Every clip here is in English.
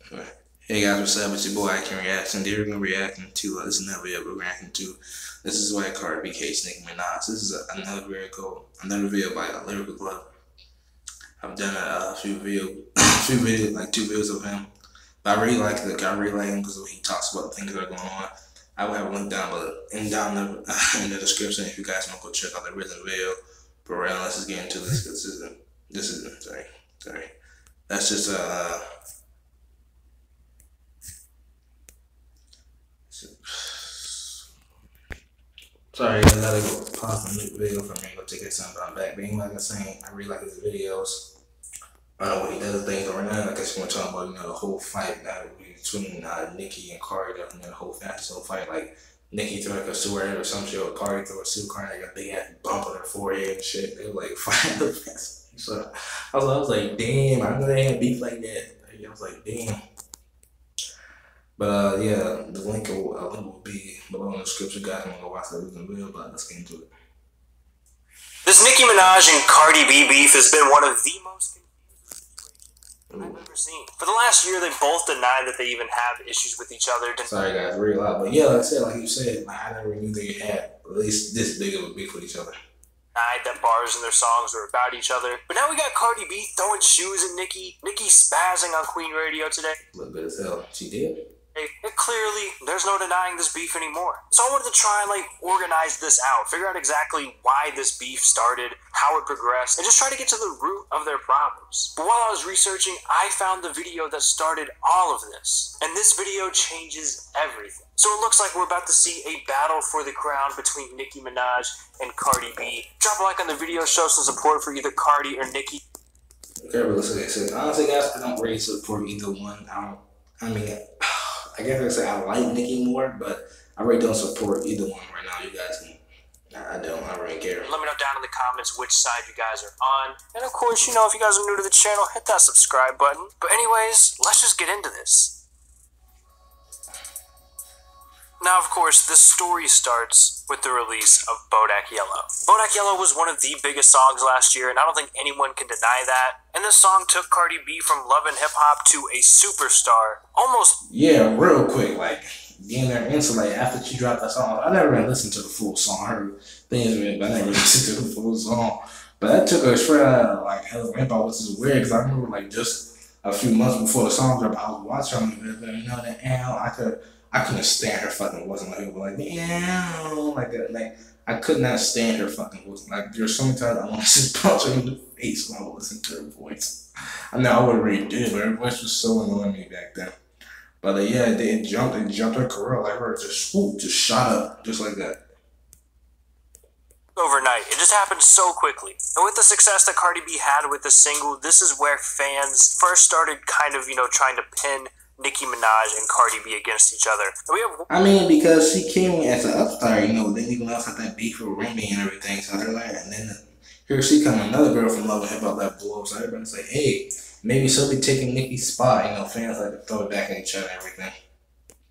Hey guys, what's up? It's your boy I Can Reaction. Today we're gonna reacting to this is another video we're reacting to. This is why Cardi B hates Nicki Minaj. This is another another video by Lyrical Glove. I've done a few videos, like 2 videos of him. But I really like I really like him because he talks about things that are going on. I will have a link down in the description if you guys want to go check out the original video. But right now, let's just get into this. This isn't sorry. That's just Sorry, I gotta go pause the video for me. Go take a time, but I'm back. But anyway, like I was saying, I really like his videos. I don't know what he does things right now. Like I just want to talk about, the whole fight between Nicki and Cardi, the whole fashion fight. Like Nicki threw like a sword or some shit, or Cardi threw a suit car, like a big ass bump on her forehead and shit. They were like fighting the fence. So I was like, damn, I know they had beef like that. I was like, damn. But yeah, the link will be below in the description, guys. I'm gonna go watch the original video, but let's get into it. This Nicki Minaj and Cardi B beef has been one of the most confusing I've ever seen. For the last year, they both denied that they even have issues with each other. Sorry guys, very loud. But yeah, like you said, I never knew they had at least this big of a beef with each other. Denied that bars in their songs were about each other. But now we got Cardi B throwing shoes at Nicki. Nicki spazzing on Queen Radio today. A little bit as hell. She did. Clearly, there's no denying this beef anymore. So I wanted to try and organize this out, figure out exactly why this beef started, how it progressed, and just try to get to the root of their problems. But while I was researching, I found the video that started all of this. And this video changes everything. So it looks like we're about to see a battle for the crown between Nicki Minaj and Cardi B. Drop a like on the video, show some support for either Cardi or Nicki. Okay, but listen, honestly guys, I don't really support either one. I guess I could say I like Nicki more, but I really don't support either one right now. You guys can, I don't really care. Let me know down in the comments which side you guys are on. And of course, if you guys are new to the channel, hit that subscribe button. But anyways, let's just get into this. Now, of course, this story starts with the release of Bodak Yellow. Bodak Yellow was one of the biggest songs last year, and I don't think anyone can deny that. And this song took Cardi B from love and hip-hop to a superstar, almost... Yeah, real quick, getting there into, after she dropped that song, I never really listened to the full song. I heard things of it, but I never listened to the full song. But that took her straight out of, hell of hip-hop, which is weird, because I remember, just a few months before the song dropped, I was watching it, I couldn't stand her fucking voice. I could not stand her fucking voice. There's so many times I want to just punch her in the face when I would listen to her voice. I know I would really do, but her voice was so annoying me back then. But yeah, it jumped her career. Her just swoop, just shot up, just like that. Overnight. It just happened so quickly. And with the success that Cardi B had with the single, this is where fans first started kind of, trying to pin Nicki Minaj and Cardi B against each other. Because she came as an upstar, then Nicki Minaj had that beef with Remy and everything, so and then here she come, another girl from Love and Hip Hop that blew up, so everybody's like, hey, maybe she'll be taking Nicki's spot, fans like to throw it back at each other and everything.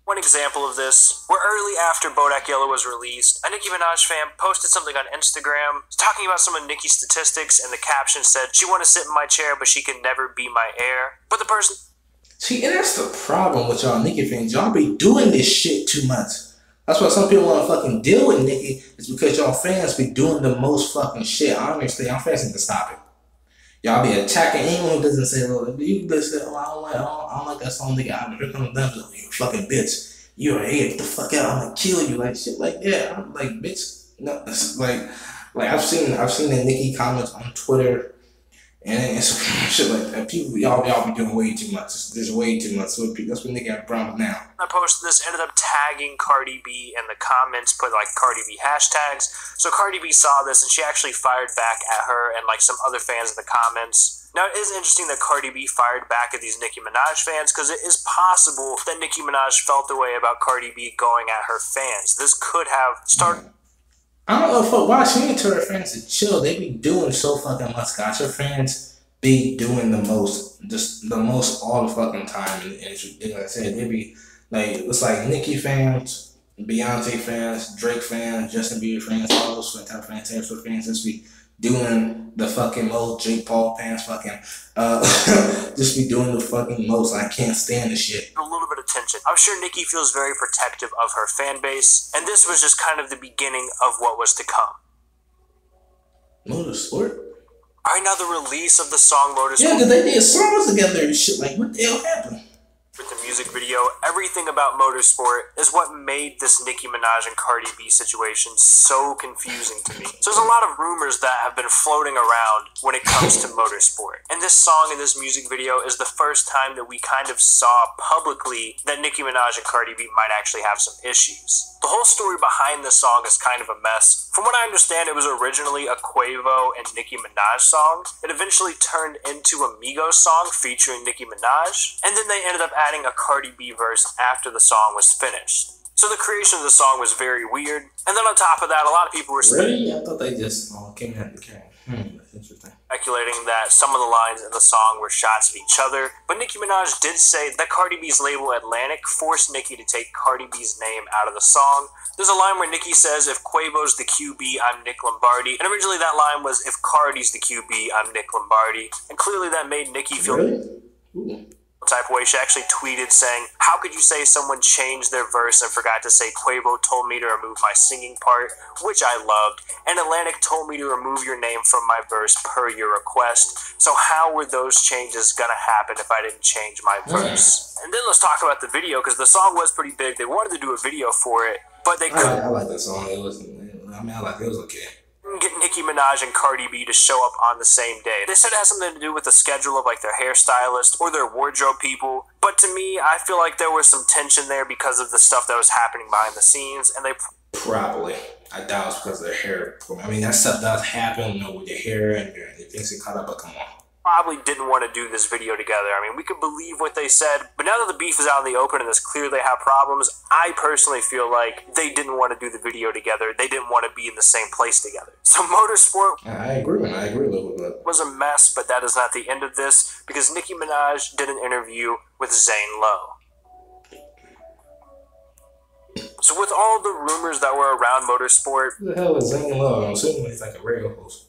One example of this, where early after Bodak Yellow was released, a Nicki Minaj fan posted something on Instagram talking about some of Nicki's statistics, and the caption said, she want to sit in my chair, but she can never be my heir. But the person... See, and that's the problem with y'all Nicki fans. Y'all be doing this shit too much. That's why some people want to fucking deal with Nicki. It's because y'all fans be doing the most fucking shit. I understand. Y'all fans need to stop it. Y'all be attacking anyone who doesn't say, well, you listen, I don't like that song, nigga. Here comes them. You fucking bitch. You're a hater. Get the fuck out. I'm gonna kill you. Shit like that. I'm like, bitch. No, it's I've seen the Nicki comments on Twitter. And it's shit like that. People, y'all be doing way too much. There's way too much. So that's what Nicki got a problem with now. I posted this, ended up tagging Cardi B in the comments, put Cardi B hashtags. So Cardi B saw this and she actually fired back at her and some other fans in the comments. Now it is interesting that Cardi B fired back at these Nicki Minaj fans because it is possible that Nicki Minaj felt the way about Cardi B going at her fans. This could have started... I don't know why she ain't tell her fans to chill. They be doing so fucking much, guys. Her fans be doing the most, just the most all the fucking time. And like I said, they be it's Nicki fans, Beyonce fans, Drake fans, Justin Bieber fans, all those type of fans, Taylor Swift fans. Just be doing the fucking most. Jake Paul fans fucking just be doing the fucking most. I can't stand the shit. A little bit of tension. I'm sure Nicki feels very protective of her fan base, and this was just kind of the beginning of what was to come. Motorsport? Alright, now the release of the song Motorsport. Yeah, because they did songs together and shit. Like, what the hell happened? With the music video, everything about Motorsport is what made this Nicki Minaj and Cardi B situation so confusing to me. So there's a lot of rumors that have been floating around when it comes to Motorsport. And this song and this music video is the first time that we kind of saw publicly that Nicki Minaj and Cardi B might actually have some issues. The whole story behind this song is kind of a mess. From what I understand, it was originally a Quavo and Nicki Minaj song. It eventually turned into a Migos song featuring Nicki Minaj, and then they ended up adding a Cardi B verse after the song was finished. So the creation of the song was very weird. And then on top of that, a lot of people were really? I thought they just came out the can. That's interesting. Speculating that some of the lines in the song were shots at each other, but Nicki Minaj did say that Cardi B's label Atlantic forced Nicki to take Cardi B's name out of the song. There's a line where Nicki says, "If Quavo's the QB, I'm Nick Lombardi," and originally that line was, "If Cardi's the QB, I'm Nick Lombardi," and clearly that made Nicki feel type of way. She actually tweeted saying, "How could you say someone changed their verse and forgot to say Quavo told me to remove my singing part, which I loved, and Atlantic told me to remove your name from my verse per your request. So how were those changes gonna happen if I didn't change my verse?" And then let's talk about the video, because the song was pretty big. They wanted to do a video for it, but they couldn't. I like that song. It was okay. Get Nicki Minaj and Cardi B to show up on the same day. They said it has something to do with the schedule of like their hairstylist or their wardrobe people, but to me, I feel like there was some tension there because of the stuff that was happening behind the scenes, and they probably, I doubt it's because of their hair. I mean, that stuff does happen, with your hair and your things get caught up, but come on. Probably didn't want to do this video together. I mean, we could believe what they said, but now that the beef is out in the open and it's clear they have problems, I personally feel like they didn't want to do the video together. They didn't want to be in the same place together. So Motorsport, I agree with that. Was a mess, but that is not the end of this, because Nicki Minaj did an interview with Zane Lowe. So with all the rumors that were around Motorsport, who the hell is Zane Lowe? I'm assuming he's like a radio host.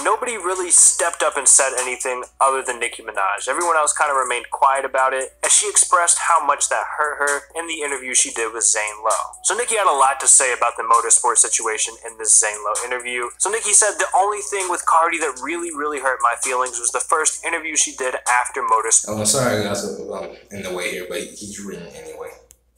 Nobody really stepped up and said anything other than Nicki Minaj. Everyone else kind of remained quiet about it, as she expressed how much that hurt her in the interview she did with Zane Lowe. So Nicki had a lot to say about the Motorsport situation in this Zane Lowe interview. So Nicki said the only thing with Cardi that really hurt my feelings was the first interview she did after Motorsport. Oh, I'm sorry, guys, I'm in the way here, but he's reading anyway.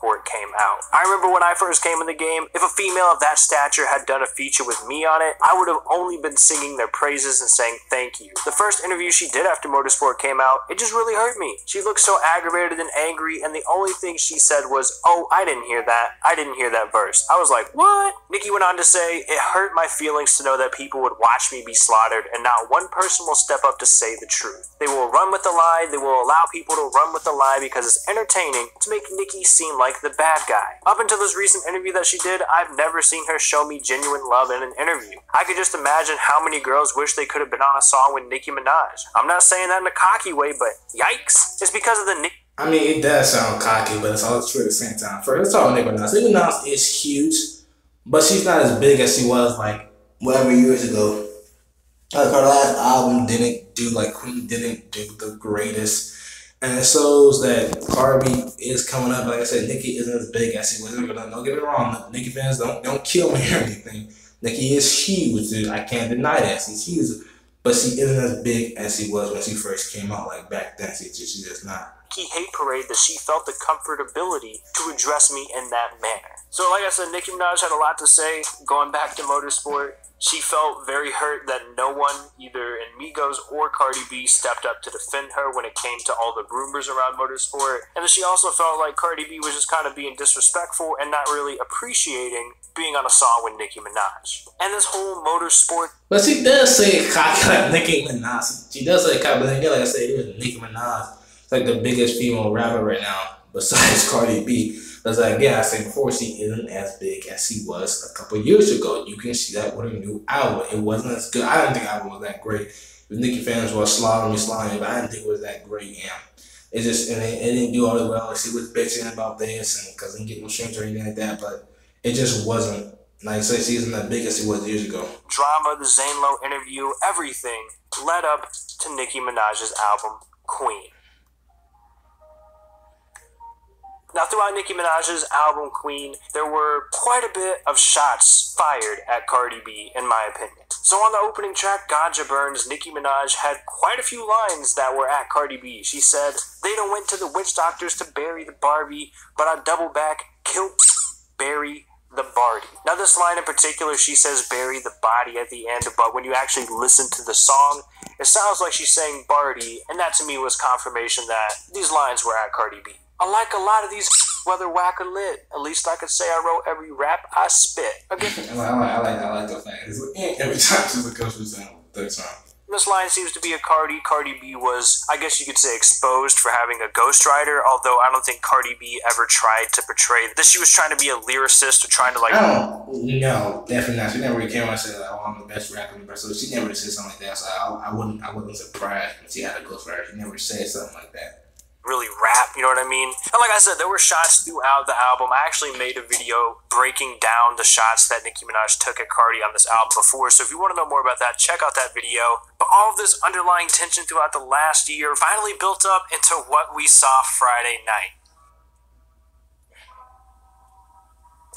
It came out. I remember when I first came in the game, if a female of that stature had done a feature with me on it, I would have only been singing their praises and saying thank you. The first interview she did after Motorsport came out, it just really hurt me. She looked so aggravated and angry, and the only thing she said was, "Oh, I didn't hear that. I didn't hear that verse." I was like, what? Nicki went on to say, "It hurt my feelings to know that people would watch me be slaughtered, and not one person will step up to say the truth. They will run with the lie. They will allow people to run with the lie because it's entertaining to make Nicki seem like the bad guy. Up until this recent interview that she did, I've never seen her show me genuine love in an interview. I could just imagine how many girls wish they could have been on a song with Nicki Minaj. I'm not saying that in a cocky way, but yikes. It's because of the Nicki." I mean, it does sound cocky, but it's all true at the same time. First, let's talk about Nicki Minaj. Nicki Minaj is huge, but she's not as big as she was, like, whatever years ago. Like, her last album didn't do, like, Queen didn't do the greatest. And it shows that Cardi is coming up. Like I said, Nicki isn't as big as she was. Don't get me wrong. Nicki fans, don't kill me or anything. Nicki is huge. Dude. I can't deny that. She's huge. But she isn't as big as she was when she first came out. Like back then, she's just not. Nicki hate parade that she felt the comfortability to address me in that manner. So like I said, Nicki Minaj had a lot to say going back to Motorsport. She felt very hurt that no one, either in Migos or Cardi B, stepped up to defend her when it came to all the rumors around Motorsport. And then she also felt like Cardi B was just kind of being disrespectful and not really appreciating being on a song with Nicki Minaj. And this whole Motorsport... But she does say cocky like Nicki Minaj. She does say cocky, but then like I said, it was Nicki Minaj. It's like the biggest female rapper right now, besides Cardi B. Because again, I said before, she isn't as big as she was a couple years ago. You can see that with her new album. It wasn't as good. I didn't think the album was that great. The Nicki fans were slaughtering me, but I didn't think it was that great. Yeah, it just it didn't do all that well. She was bitching about this and because it didn't get no streams or anything like that. But it just wasn't Like say she's not big as she was years ago. Drama, the Zane Lowe interview, everything led up to Nicki Minaj's album, Queen. Now, throughout Nicki Minaj's album, Queen, there were quite a bit of shots fired at Cardi B, in my opinion. So on the opening track, Ganja Burns, Nicki Minaj had quite a few lines that were at Cardi B. She said, "They done went to the witch doctors to bury the Barbie, but I double back, kill, bury the Barty." Now this line in particular, she says bury the body at the end, but when you actually listen to the song, it sounds like she's saying Barty, and that to me was confirmation that these lines were at Cardi B. Unlike a lot of these, whether whack or lit, at least I could say I wrote every rap I spit. Again, I like those things. Every time she's a coach, third time. This line seems to be a Cardi. Cardi B was, I guess you could say, exposed for having a ghostwriter, although I don't think Cardi B ever tried to portray that she was trying to be a lyricist or trying to like... No, definitely not. She never really came out and said, like, "Oh, I'm the best rapper in the best." So she never said something like that, so I wasn't surprised when she had a ghostwriter. She never said something like that. Really rap, you know what I mean? And like I said, there were shots throughout the album. I actually made a video breaking down the shots that Nicki Minaj took at Cardi on this album before, so if you want to know more about that, check out that video. But all of this underlying tension throughout the last year finally built up into what we saw Friday night.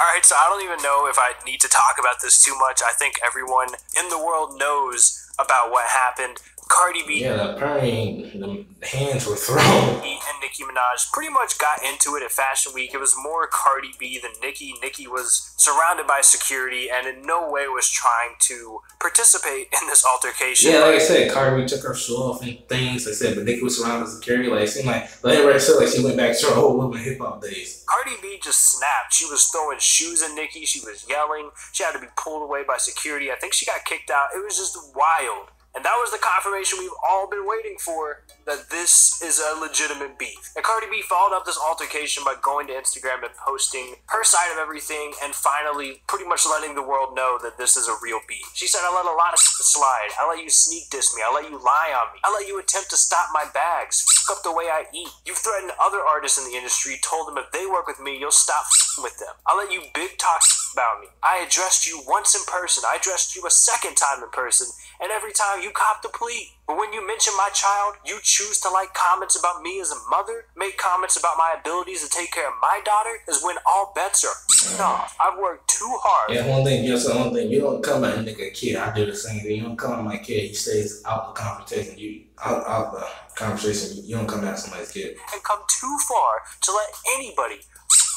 Alright, so I don't even know if I need to talk about this too much. I think everyone in the world knows about what happened. Cardi B, yeah, apparently the hands were thrown. And Nicki Minaj pretty much got into it at Fashion Week. It was more Cardi B than Nicki. Nicki was surrounded by security and in no way was trying to participate in this altercation. Yeah, like I said, Cardi B took her shoe off and things. Like I said, but Nicki was surrounded by security. Like it seemed like everybody said like she went back to her old woman hip hop days. Cardi B just snapped. She was throwing shoes at Nicki. She was yelling. She had to be pulled away by security. I think she got kicked out. It was just wild. And that was the confirmation we've all been waiting for, that this is a legitimate beef. And Cardi B followed up this altercation by going to Instagram and posting her side of everything and finally pretty much letting the world know that this is a real beef. She said, "I let a lot of slide. I let you sneak diss me. I let you lie on me. I let you attempt to stop my bags. Fuck up the way I eat. You've threatened other artists in the industry, told them if they work with me, you'll stop with them. I let you big talk about me. I addressed you once in person. I addressed you a second time in person. And every time you copped a plea. But when you mention my child, you choose to like comments about me as a mother, make comments about my abilities to take care of my daughter, is when all bets are off. I've worked too hard." Yeah, one thing, you don't come at a nigga kid. I do the same thing. You don't come at my kid. He stays out the conversation. Out the conversation. You don't come at somebody's kid. And come too far to let anybody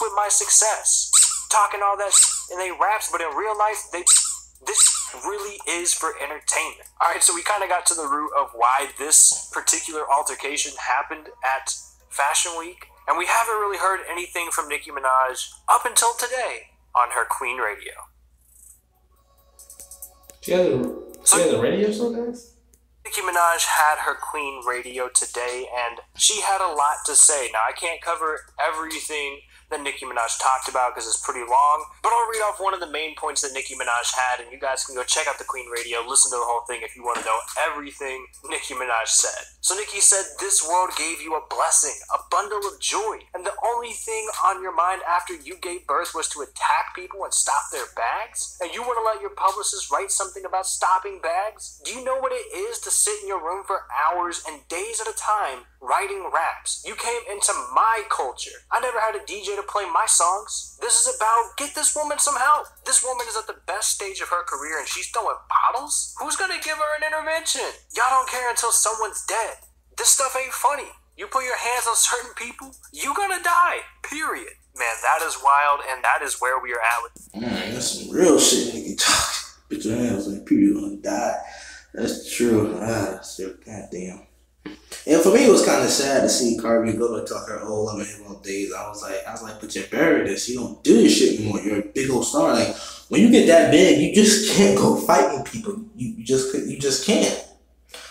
with my success. Talking all that in they raps, but in real life, this really is for entertainment. Alright, so we kind of got to the root of why this particular altercation happened at Fashion Week, and we haven't really heard anything from Nicki Minaj up until today on her Queen Radio. She has a radio show, guys? Nicki Minaj had her Queen Radio today, and she had a lot to say. Now, I can't cover everything that Nicki Minaj talked about because it's pretty long, but I'll read off one of the main points that Nicki Minaj had, and you guys can go check out the Queen Radio, listen to the whole thing if you want to know everything Nicki Minaj said. So Nicki said, "This world gave you a blessing, a bundle of joy, and the only thing on your mind after you gave birth was to attack people and stop their bags? And you want to let your publicist write something about stopping bags? Do you know what it is to sit in your room for hours and days at a time writing raps? You came into my culture. I never had a DJ to play my songs. This is about get this woman some help. This woman is at the best stage of her career and she's throwing bottles? Who's gonna give her an intervention? Y'all don't care until someone's dead. This stuff ain't funny. You put your hands on certain people, you gonna die. Period." Man, that is wild, and that is where we are at with that's some real shit, nigga. Talk. Put your hands on people gonna die. That's true. That's true. Goddamn. And for me, it was kind of sad to see Cardi go back to her old Love and Hip Hop days. I was like, but you're buried this. You don't do this shit anymore. You're a big old star. Like when you get that big, you just can't go fighting people. You just can't.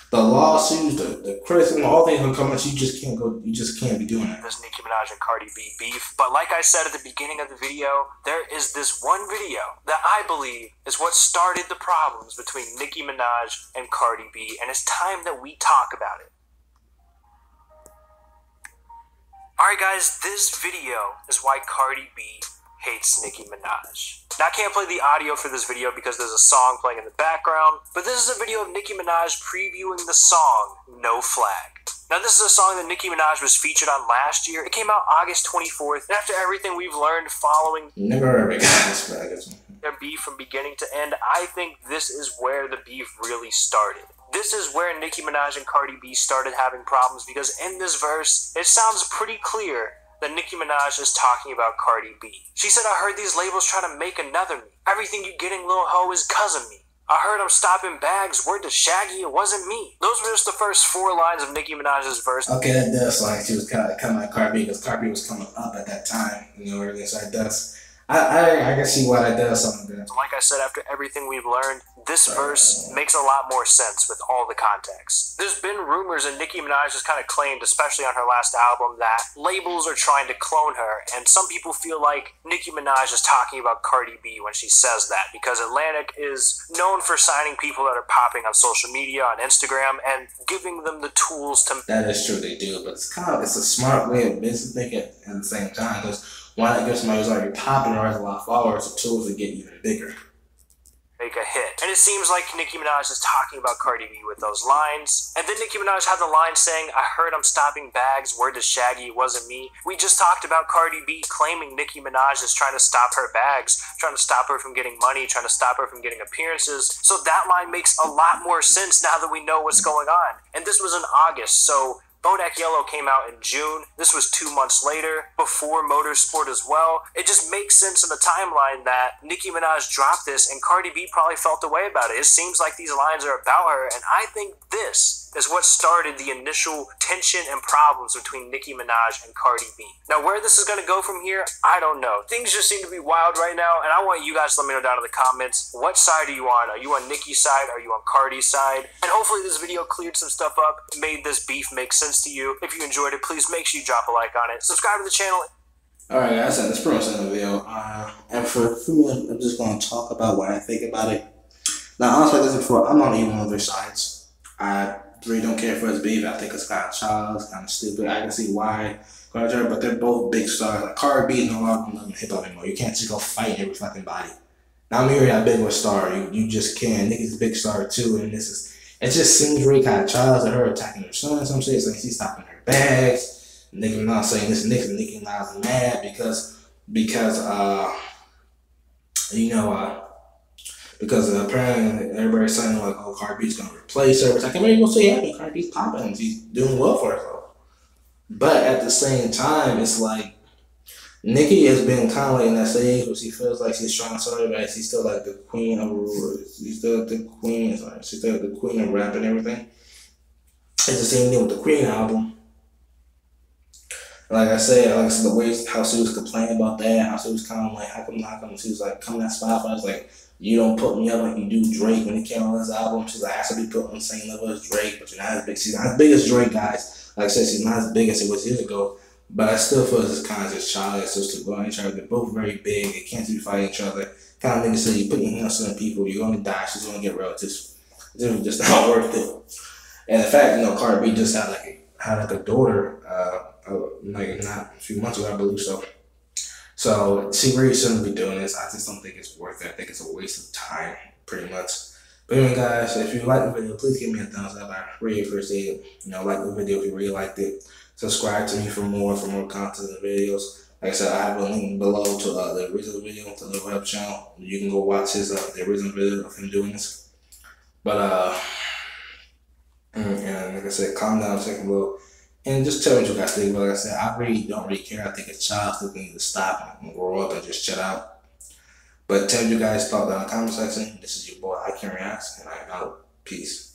The lawsuits, the criticism, all things will come at you. You just can't be doing that. This Nicki Minaj and Cardi B beef. But like I said at the beginning of the video, there is this one video that I believe is what started the problems between Nicki Minaj and Cardi B, and it's time that we talk about it. Alright guys, this video is why Cardi B Hates Nicki Minaj. Now, I can't play the audio for this video because there's a song playing in the background, but this is a video of Nicki Minaj previewing the song No Flag. Now, this is a song that Nicki Minaj was featured on last year. It came out August 24th, and after everything we've learned following never ever got this flag. Their beef from beginning to end, I think this is where the beef really started. This is where Nicki Minaj and Cardi B started having problems, because in this verse, it sounds pretty clear that Nicki Minaj is talking about Cardi B. She said, I heard these labels try to make another me. Everything you getting, lil' hoe, is 'cause of me. I heard I'm stopping bags. Word to Shaggy, it wasn't me. Those were just the first 4 lines of Nicki Minaj's verse. Okay, that does like she was kind of coming at Cardi B, because Cardi B was coming up at that time. You know, everything. So that does. I can see why that does something there. Like I said, after everything we've learned, this verse makes a lot more sense with all the context. There's been rumors, and Nicki Minaj has kind of claimed, especially on her last album, that labels are trying to clone her, and some people feel like Nicki Minaj is talking about Cardi B when she says that, because Atlantic is known for signing people that are popping on social media, on Instagram, and giving them the tools to... That is true, they do, but it's a smart way of business thinking at the same time, because why not give somebody who's already popping or has a lot of followers the tools to get even bigger? Make a hit. And it seems like Nicki Minaj is talking about Cardi B with those lines. And then Nicki Minaj had the line saying, I heard I'm stopping bags, word to Shaggy, it wasn't me. We just talked about Cardi B claiming Nicki Minaj is trying to stop her bags, trying to stop her from getting money, trying to stop her from getting appearances. So that line makes a lot more sense now that we know what's going on. And this was in August, so Bodak Yellow came out in June. This was 2 months later, before Motorsport as well. It just makes sense in the timeline that Nicki Minaj dropped this, and Cardi B probably felt the way about it. It seems like these lines are about her, and I think this is what started the initial tension and problems between Nicki Minaj and Cardi B. Now, where this is going to go from here, I don't know. Things just seem to be wild right now, and I want you guys to let me know down in the comments, what side are you on? Are you on Nicki's side? Are you on Cardi's side? And hopefully this video cleared some stuff up, made this beef make sense to you. If you enjoyed it, please make sure you drop a like on it. Subscribe to the channel. Alright guys, that's pretty much the end of the video. And for me, I'm just going to talk about what I think about it. Now, honestly, like I said before, I'm on either one of their sides. I really don't care for his beef. I think it's kind of childish, kind of stupid. I can see why, but they're both big stars. Like Cardi B is no longer in hip hop anymore. You can't just go fight every fucking body. Now, I'm here that big of a star. You just can't. Nicki's a big star too, and it just seems really kind of childish to her attacking her son. Some shit, like she's stopping her bags. Nicki Minaj saying this, Nicki Minaj is mad because apparently everybody's saying like, oh, Cardi B's gonna replace her. Which I can't really go say happy. Cardi B's popping. She's doing well for herself. But at the same time, it's like Nicki has been kind of like in that stage where she feels like she's trying to sort of like she's still like the queen of she's still the queen. She's still the queen of rap and everything. It's the same thing with the Queen album. Like I said, the way how she was complaining about that, how she was kind of like, how come she was like coming at Spotify, I was like, you don't put me up like you do Drake when he came on his album. She's like, I should be put on the same level as Drake, but you're not as big. She's not as big as Drake, guys. Like I said, she's not as big as it was years ago. But I still feel it's kind of just childish just to go at each other. They're both very big. They can't be fighting each other. Kind of niggas say, you put your hands on people, you're going to die. She's going to get real. It's just not worth it. And the fact, Cardi B just had a daughter, not a few months ago, I believe so. So she really shouldn't be doing this. I just don't think it's worth it. I think it's a waste of time, pretty much. But anyway, guys, if you like the video, please give me a thumbs up. I really appreciate it. Like the video if you really liked it. Subscribe to me for more content and videos. Like I said, I have a link below to the original video, to the web channel. You can go watch the original video of him doing this. But and like I said, calm down, take a little. And just tell me what you guys think. But like I said, I really don't really care. I think it's childish. They need to stop and grow up and just chill out. But tell me what you guys thought down in the comment section. This is your boy, I Can React, and I'm out. Peace.